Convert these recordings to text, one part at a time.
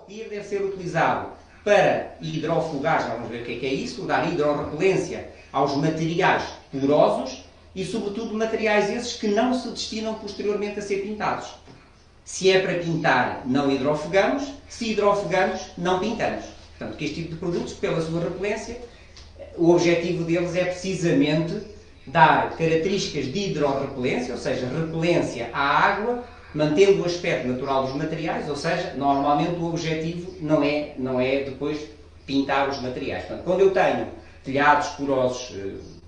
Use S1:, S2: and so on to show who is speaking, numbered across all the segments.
S1: clear deve ser utilizado para hidrofugar, já vamos ver o que é isso, dar hidrorrepelência aos materiais porosos e, sobretudo, materiais esses que não se destinam posteriormente a ser pintados. Se é para pintar, não hidrofugamos. Se hidrofugamos, não pintamos. Portanto, que este tipo de produtos, pela sua repelência, o objetivo deles é precisamente dar características de hidrorrepelência, ou seja, repelência à água, mantendo o aspecto natural dos materiais, ou seja, normalmente o objetivo não é depois pintar os materiais. Portanto, quando eu tenho telhados porosos,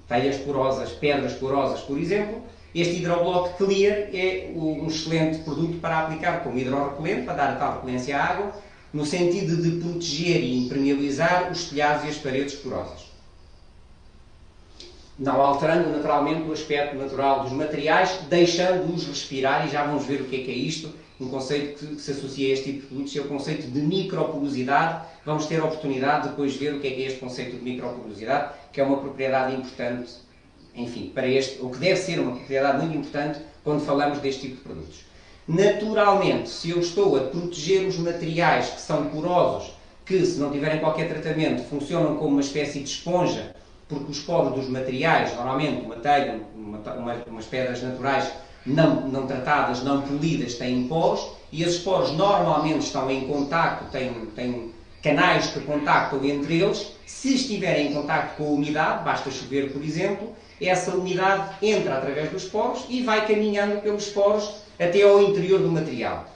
S1: telhas porosas, pedras porosas, por exemplo, este Hidroblock Clear é um excelente produto para aplicar como hidrorrepelente, para dar a tal repelência à água, no sentido de proteger e impermeabilizar os telhados e as paredes porosas. Não alterando naturalmente o aspecto natural dos materiais, deixando-os respirar, e já vamos ver o que é isto. Um conceito que se associa a este tipo de produtos é o conceito de microporosidade. Vamos ter a oportunidade de depois ver o que é este conceito de microporosidade, que é uma propriedade importante, enfim, para este, ou que deve ser uma propriedade muito importante quando falamos deste tipo de produtos. Naturalmente, se eu estou a proteger os materiais que são porosos, que se não tiverem qualquer tratamento funcionam como uma espécie de esponja, porque os poros dos materiais, normalmente uma telha, umas pedras naturais não tratadas, não polidas, têm poros, e esses poros normalmente estão em contacto, têm canais que contactam entre eles. Se estiverem em contacto com a umidade, basta chover, por exemplo, essa umidade entra através dos poros e vai caminhando pelos poros até ao interior do material.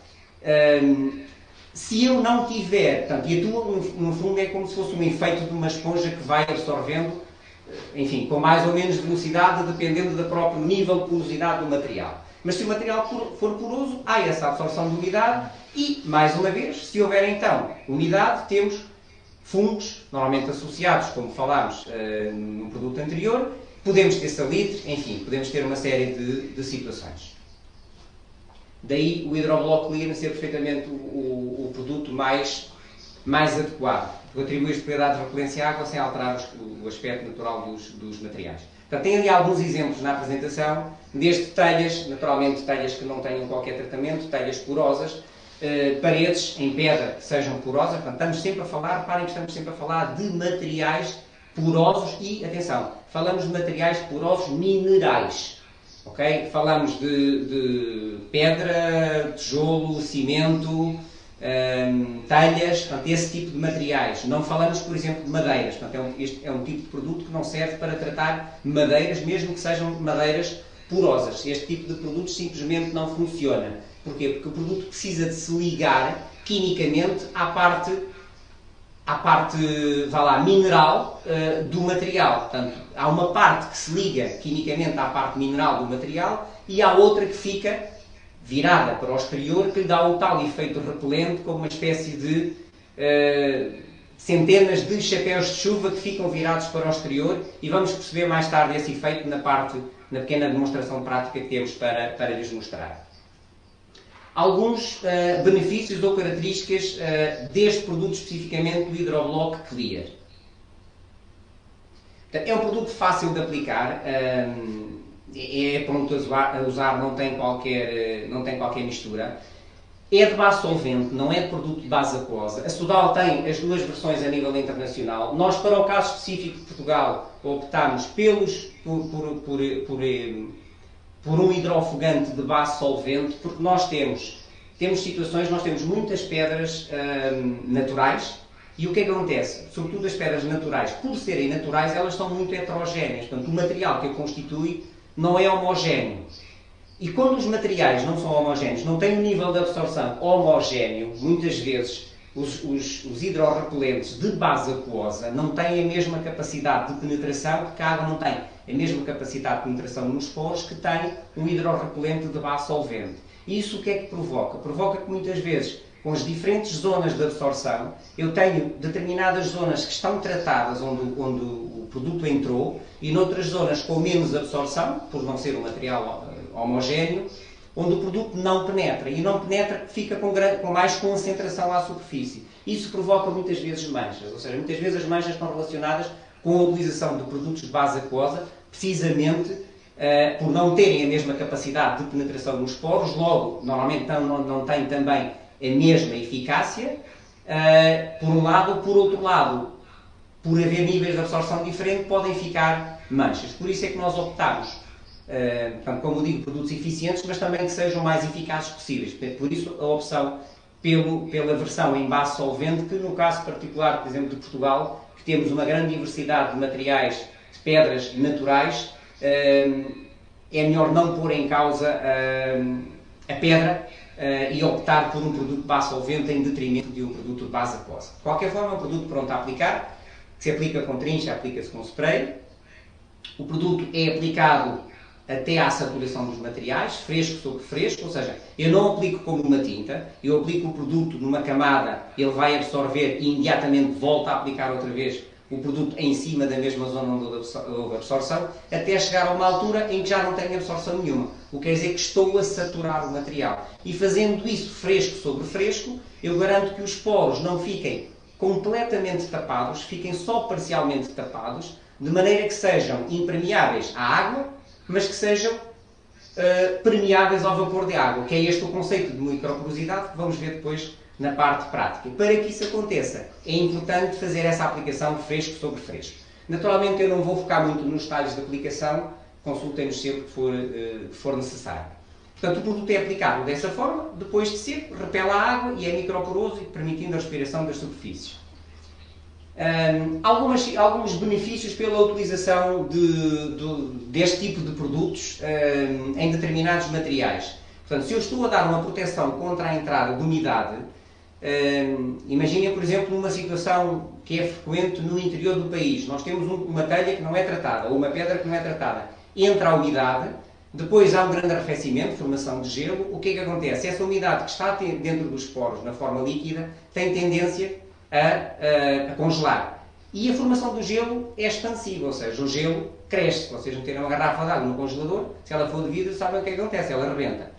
S1: Se eu não tiver, portanto, e atua, no fundo, é como se fosse um efeito de uma esponja que vai absorvendo, enfim, com mais ou menos velocidade, dependendo do próprio nível de porosidade do material. Mas se o material for poroso, há essa absorção de umidade e, mais uma vez, se houver então umidade, temos fungos, normalmente associados, como falámos no produto anterior, podemos ter salitre, enfim, podemos ter uma série de situações. Daí o Hidroblock Clear ser perfeitamente o produto mais adequado, porque atribui as propriedades de repelência à água sem alterar o aspecto natural dos materiais. Portanto, tem ali alguns exemplos na apresentação, desde telhas, naturalmente telhas que não tenham qualquer tratamento, telhas porosas, paredes em pedra que sejam porosas. Portanto, estamos sempre a falar, reparem que estamos sempre a falar de materiais porosos e, atenção, falamos de materiais porosos minerais. Okay? Falamos de pedra, tijolo, cimento, telhas, portanto, esse tipo de materiais. Não falamos, por exemplo, de madeiras. Portanto, este é um tipo de produto que não serve para tratar madeiras, mesmo que sejam madeiras porosas. Este tipo de produtos simplesmente não funciona. Porquê? Porque o produto precisa de se ligar quimicamente à parte vá lá, mineral do material. Portanto, há uma parte que se liga quimicamente à parte mineral do material e há outra que fica virada para o exterior, que lhe dá o tal efeito repelente, como uma espécie de centenas de chapéus de chuva que ficam virados para o exterior, e vamos perceber mais tarde esse efeito na pequena demonstração prática que temos para lhes mostrar. Alguns benefícios ou características deste produto, especificamente do Hidroblock Clear. É um produto fácil de aplicar, é pronto a usar, não tem qualquer mistura. É de base solvente, não é de produto de base aquosa. A Sudal tem as duas versões a nível internacional. Nós, para o caso específico de Portugal, optámos por um hidrofugante de base solvente, porque nós temos situações, nós temos muitas pedras naturais, e o que é que acontece? Sobretudo as pedras naturais, por serem naturais, elas são muito heterogéneas. Portanto, o material que a constitui não é homogéneo. E quando os materiais não são homogéneos, não têm um nível de absorção homogéneo, muitas vezes os hidrorrepelentes de base aquosa não têm a mesma capacidade de penetração, porque a água não tem a mesma capacidade de penetração nos poros que tem um hidrorrepelente de base solvente. E isso o que é que provoca? Provoca que muitas vezes, com as diferentes zonas de absorção, eu tenho determinadas zonas que estão tratadas onde o produto entrou, e noutras zonas com menos absorção, por não ser um material homogéneo, onde o produto não penetra, e não penetra, fica com mais concentração à superfície. Isso provoca muitas vezes manchas, ou seja, muitas vezes as manchas estão relacionadas com a utilização de produtos de base aquosa, precisamente por não terem a mesma capacidade de penetração nos poros, logo, normalmente não têm também a mesma eficácia, por um lado. Por outro lado, por haver níveis de absorção diferentes, podem ficar manchas. Por isso é que nós optamos, portanto, como digo, produtos eficientes, mas também que sejam o mais eficazes possíveis. Por isso a opção pela versão em base solvente, que no caso particular, por exemplo, de Portugal, que temos uma grande diversidade de materiais, de pedras naturais, é melhor não pôr em causa a pedra e optar por um produto de base solvente em detrimento de um produto de base aquosa. De qualquer forma, é um produto pronto a aplicar, que se aplica com trincha, aplica-se com spray. O produto é aplicado até à saturação dos materiais, fresco sobre fresco, ou seja, eu não aplico como uma tinta, eu aplico o produto numa camada, ele vai absorver e imediatamente volta a aplicar outra vez o produto em cima da mesma zona onde houve absorção, até chegar a uma altura em que já não tenho absorção nenhuma. O que quer dizer que estou a saturar o material. E fazendo isso fresco sobre fresco, eu garanto que os poros não fiquem completamente tapados, fiquem só parcialmente tapados, de maneira que sejam impermeáveis à água, mas que sejam permeáveis ao vapor de água, que é este o conceito de microporosidade que vamos ver depois na parte prática. Para que isso aconteça, é importante fazer essa aplicação fresco sobre fresco. Naturalmente eu não vou focar muito nos detalhes de aplicação, consultem-nos sempre que for necessário. Portanto, o produto é aplicado dessa forma, depois de seco, repele a água e é microporoso, permitindo a respiração das superfícies. Alguns benefícios pela utilização deste tipo de produtos em determinados materiais. Portanto, se eu estou a dar uma proteção contra a entrada de umidade, imaginem, por exemplo, numa situação que é frequente no interior do país. Nós temos uma telha que não é tratada, ou uma pedra que não é tratada. Entra a umidade, depois há um grande arrefecimento, formação de gelo. O que é que acontece? Essa umidade que está dentro dos poros, na forma líquida, tem tendência a congelar. E a formação do gelo é expansiva, ou seja, o gelo cresce. Se vocês meterem uma garrafa de água no congelador, se ela for de vidro, sabem o que é que acontece? Ela rebenta.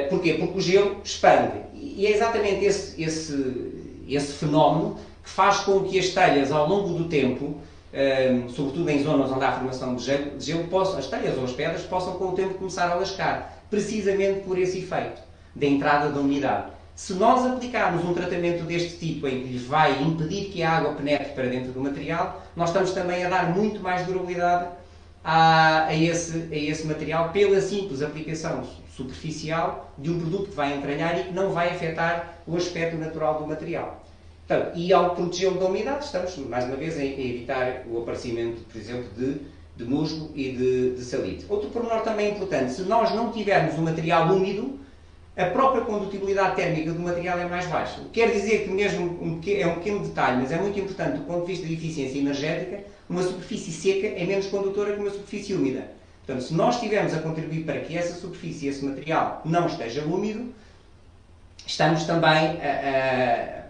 S1: Porquê? Porque o gelo expande. E é exatamente esse fenómeno que faz com que as telhas, ao longo do tempo, sobretudo em zonas onde há formação de gelo, as telhas ou as pedras possam, com o tempo, começar a lascar. Precisamente por esse efeito da entrada da umidade. Se nós aplicarmos um tratamento deste tipo, em que lhes vai impedir que a água penetre para dentro do material, nós estamos também a dar muito mais durabilidade a esse material pela simples aplicação superficial de um produto que vai entranhar e que não vai afetar o aspecto natural do material. Então, e ao protegê-lo da umidade, estamos, mais uma vez, a evitar o aparecimento, por exemplo, de musgo e de salite. Outro pormenor também importante, se nós não tivermos um material úmido, a própria condutibilidade térmica do material é mais baixa. Quer dizer que mesmo é um pequeno detalhe, mas é muito importante do ponto de vista de eficiência energética, uma superfície seca é menos condutora que uma superfície úmida. Portanto, se nós estivermos a contribuir para que essa superfície, esse material, não esteja úmido, estamos também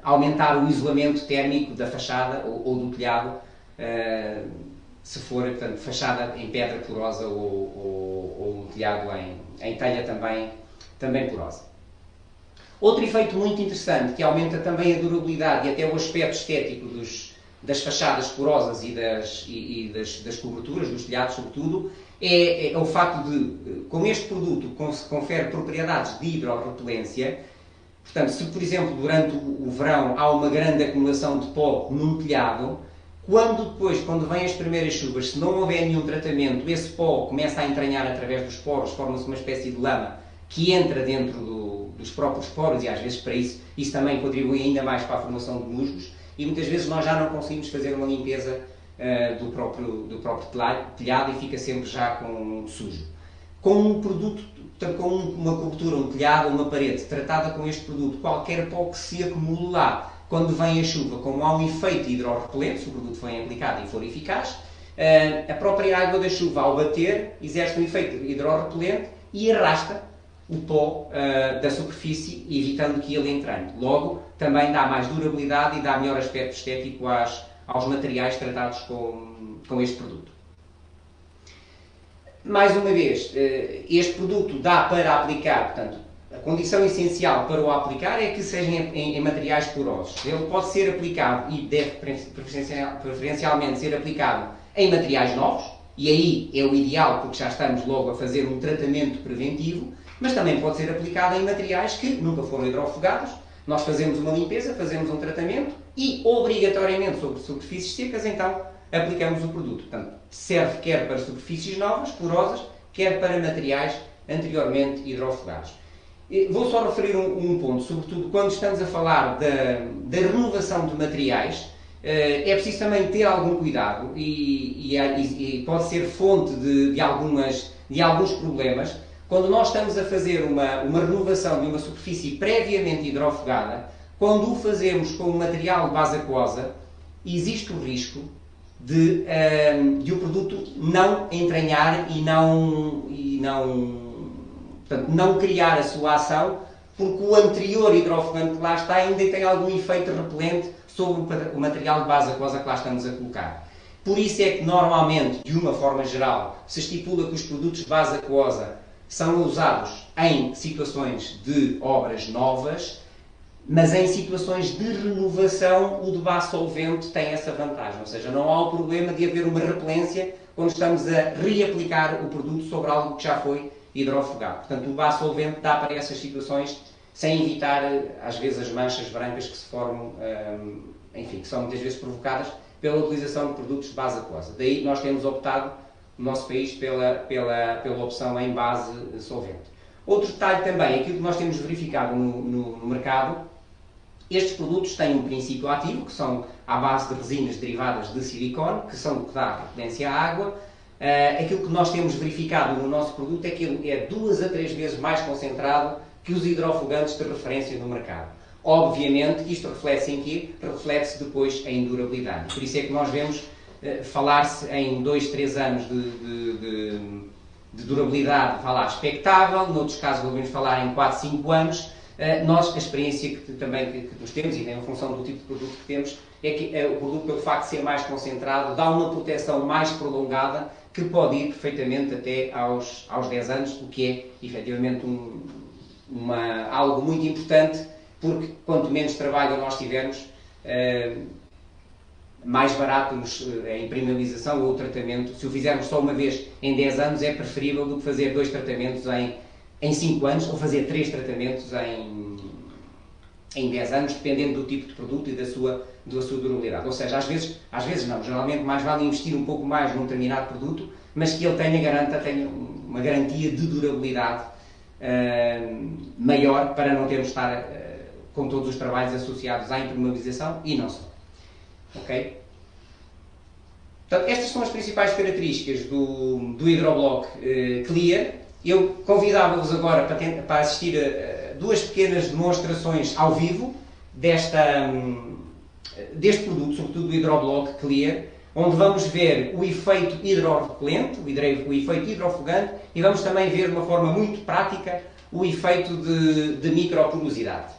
S1: a aumentar o isolamento térmico da fachada ou do telhado, se for, portanto, fachada em pedra porosa ou um telhado em telha também porosa. Outro efeito muito interessante, que aumenta também a durabilidade e até o aspecto estético das fachadas porosas e das coberturas, dos telhados sobretudo, é o facto de, com este produto, confere propriedades de hidrorrepelência. Portanto, se por exemplo durante o verão há uma grande acumulação de pó num telhado, quando vêm as primeiras chuvas, se não houver nenhum tratamento, esse pó começa a entranhar através dos poros, forma-se uma espécie de lama que entra dentro dos próprios poros e às vezes para isso também contribui ainda mais para a formação de musgos e muitas vezes nós já não conseguimos fazer uma limpeza do próprio telhado e fica sempre já com sujo. Com um produto, portanto, com uma cobertura, um telhado ou uma parede tratada com este produto, qualquer pó que se acumule lá, quando vem a chuva, como há um efeito hidrorrepelente, se o produto for aplicado e for eficaz, a própria água da chuva ao bater exerce um efeito hidrorrepelente e arrasta o pó da superfície, evitando que ele entranhe. Logo, também dá mais durabilidade e dá melhor aspecto estético aos materiais tratados com este produto. Mais uma vez, este produto dá para aplicar, portanto, a condição essencial para o aplicar é que seja em materiais porosos. Ele pode ser aplicado e deve preferencialmente ser aplicado em materiais novos, e aí é o ideal porque já estamos logo a fazer um tratamento preventivo, mas também pode ser aplicado em materiais que nunca foram hidrofogados, Nós fazemos uma limpeza, fazemos um tratamento e, obrigatoriamente, sobre superfícies secas, então, aplicamos o produto. Portanto, serve quer para superfícies novas, porosas, quer para materiais anteriormente hidrofogados. Vou só referir um ponto, sobretudo quando estamos a falar da renovação de materiais, é preciso também ter algum cuidado e pode ser fonte de alguns problemas. Quando nós estamos a fazer uma renovação de uma superfície previamente hidrofogada, quando o fazemos com um material de base aquosa, existe o risco de o produto não entranhar portanto, não criar a sua ação, porque o anterior hidrofugante que lá está ainda tem algum efeito repelente sobre o material de base aquosa que lá estamos a colocar. Por isso é que normalmente, de uma forma geral, se estipula que os produtos de base aquosa são usados em situações de obras novas, mas em situações de renovação o de base solvente tem essa vantagem, ou seja, não há o problema de haver uma repelência quando estamos a reaplicar o produto sobre algo que já foi hidrofugado. Portanto, o base solvente dá para essas situações sem evitar, às vezes, as manchas brancas que se formam, enfim, que são muitas vezes provocadas pela utilização de produtos de base aquosa. Daí nós temos optado, no nosso país, pela opção em base solvente. Outro detalhe também, aquilo que nós temos verificado no mercado, estes produtos têm um princípio ativo, que são à base de resinas derivadas de silicone, que são o que dá repelência à água. Aquilo que nós temos verificado no nosso produto é que ele é 2 a 3 vezes mais concentrado que os hidrofogantes de referência no mercado. Obviamente que isto reflete-se em quê? Reflete-se depois em durabilidade. Por isso é que nós vemos falar-se em 2, 3 anos de durabilidade, falar expectável, noutros casos ouvimos falar em 4, 5 anos. Nós, a experiência que nos temos, e em função do tipo de produto que temos, é que o produto, pelo facto de ser mais concentrado, dá uma proteção mais prolongada, que pode ir perfeitamente até aos 10 anos, o que é, efetivamente, algo muito importante, porque quanto menos trabalho nós tivermos, mais barato a impermeabilização ou o tratamento. Se o fizermos só uma vez em 10 anos, é preferível do que fazer 2 tratamentos em 5 anos, ou fazer 3 tratamentos em 10 anos, dependendo do tipo de produto e da sua durabilidade. Ou seja, às vezes não, geralmente mais vale investir um pouco mais num determinado produto, mas que ele tenha uma garantia de durabilidade maior, para não termos de estar com todos os trabalhos associados à impermeabilização e não só. Ok? Portanto, estas são as principais características do Hidroblock Clear. Eu convidava-vos agora para assistir a 2 pequenas demonstrações ao vivo deste produto, sobretudo do Hidroblock Clear, onde vamos ver o efeito hidrorrepelente, o efeito hidrofugante, e vamos também ver de uma forma muito prática o efeito de microporosidade.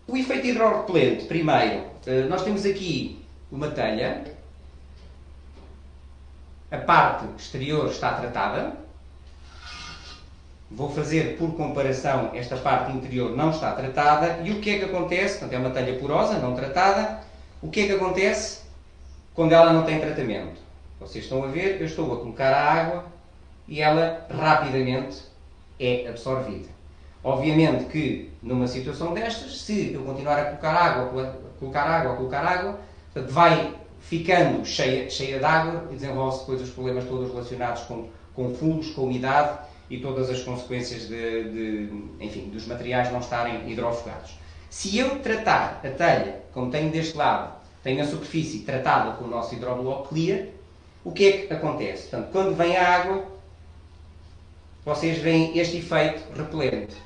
S1: O efeito hidrorrepelente, primeiro, nós temos aqui uma telha. A parte exterior está tratada. Vou fazer por comparação, esta parte interior não está tratada. E o que é que acontece? Portanto, é uma telha porosa, não tratada. O que é que acontece quando ela não tem tratamento? Vocês estão a ver, eu estou a colocar a água e ela rapidamente é absorvida. Obviamente que, numa situação destas, se eu continuar a colocar água, portanto, vai ficando cheia de água e desenvolve-se depois os problemas todos relacionados com fungos, com umidade e todas as consequências enfim, dos materiais não estarem hidrofogados. Se eu tratar a telha, como tenho deste lado, tenho a superfície tratada com o nosso Hidroblock Clear, o que é que acontece? Portanto, quando vem a água, vocês veem este efeito repelente.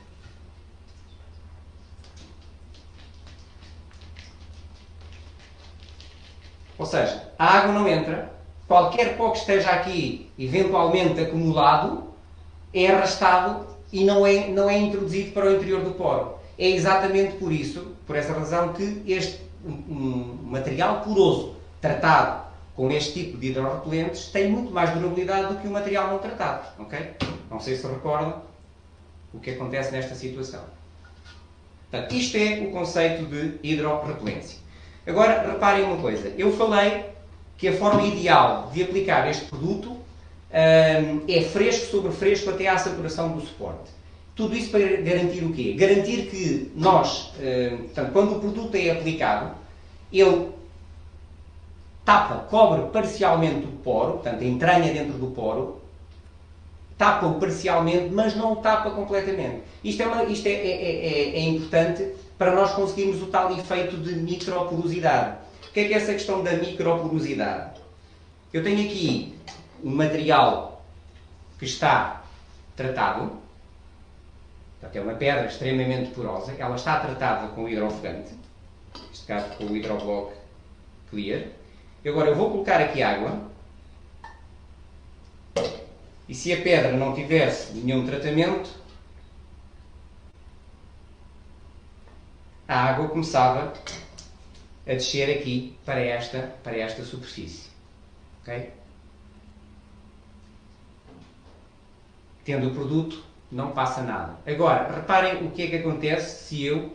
S1: Ou seja, a água não entra, qualquer pó que esteja aqui eventualmente acumulado é arrastado e não é introduzido para o interior do poro. É exatamente por essa razão, que este material poroso tratado com este tipo de hidrorrepelentes tem muito mais durabilidade do que o material não tratado. Okay? Não sei se recordam o que acontece nesta situação. Portanto, isto é o conceito de hidrorrepelência. Agora, reparem uma coisa. Eu falei que a forma ideal de aplicar este produto é fresco sobre fresco até à saturação do suporte. Tudo isso para garantir o quê? Garantir que nós, portanto, quando o produto é aplicado, ele cobre parcialmente o poro, portanto, a entranha dentro do poro, tapa-o parcialmente, mas não o tapa completamente. Isto é importante para nós conseguirmos o tal efeito de microporosidade. O que é essa questão da microporosidade? Eu tenho aqui um material que está tratado, portanto, é uma pedra extremamente porosa, ela está tratada com hidrofugante, neste caso com o hidroblock clear. Agora eu vou colocar aqui água, e se a pedra não tivesse nenhum tratamento, a água começava a descer aqui para esta superfície. Okay? Tendo o produto, não passa nada. Agora, reparem o que é que acontece se eu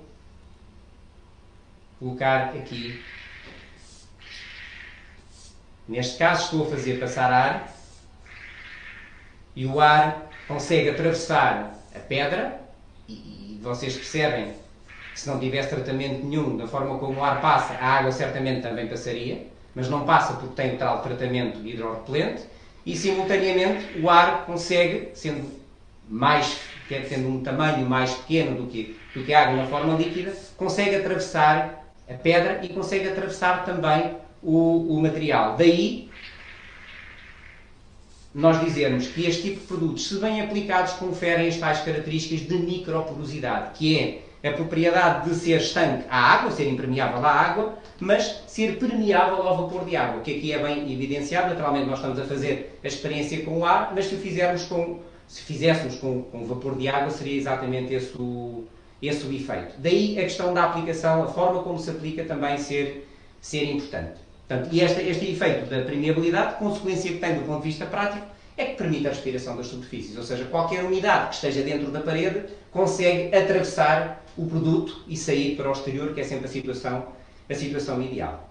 S1: colocar aqui. Neste caso estou a fazer passar ar e o ar consegue atravessar a pedra e vocês percebem que se não tivesse tratamento nenhum, da forma como o ar passa, a água certamente também passaria, mas não passa porque tem o tal tratamento hidrorrepelente e simultaneamente o ar consegue, tendo um tamanho mais pequeno do que a água na forma líquida, consegue atravessar a pedra e consegue atravessar também o material. Daí nós dizermos que este tipo de produtos, se bem aplicados, conferem as tais características de microporosidade, que é a propriedade de ser estanque à água, ser impermeável à água, mas ser permeável ao vapor de água, que aqui é bem evidenciado. Naturalmente nós estamos a fazer a experiência com o ar, mas se fizéssemos com vapor de água, seria exatamente esse o efeito. Daí a questão da aplicação, a forma como se aplica também ser importante. Portanto, e este efeito da permeabilidade, consequência que tem do ponto de vista prático, é que permite a respiração das superfícies. Ou seja, qualquer umidade que esteja dentro da parede consegue atravessar o produto e sair para o exterior, que é sempre a situação ideal.